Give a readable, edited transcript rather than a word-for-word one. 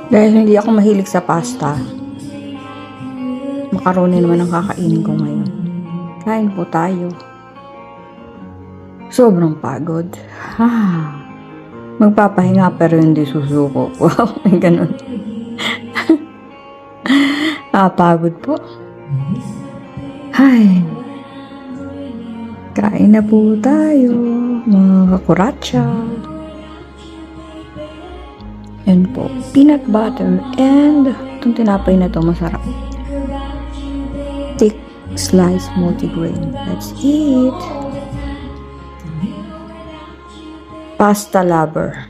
Dahil hindi ako mahilig sa pasta, macaroni naman ang kakainin ko ngayon. Kain po tayo. Sobrang pagod. Magpapahinga pero hindi susuko po. May ganun. Pagod po. Ay. Kain na po tayo, mga kakuratsa. Yan po, peanut butter and itong tinapay na to masarap. Thick slice multigrain. Let's eat. Pasta lover.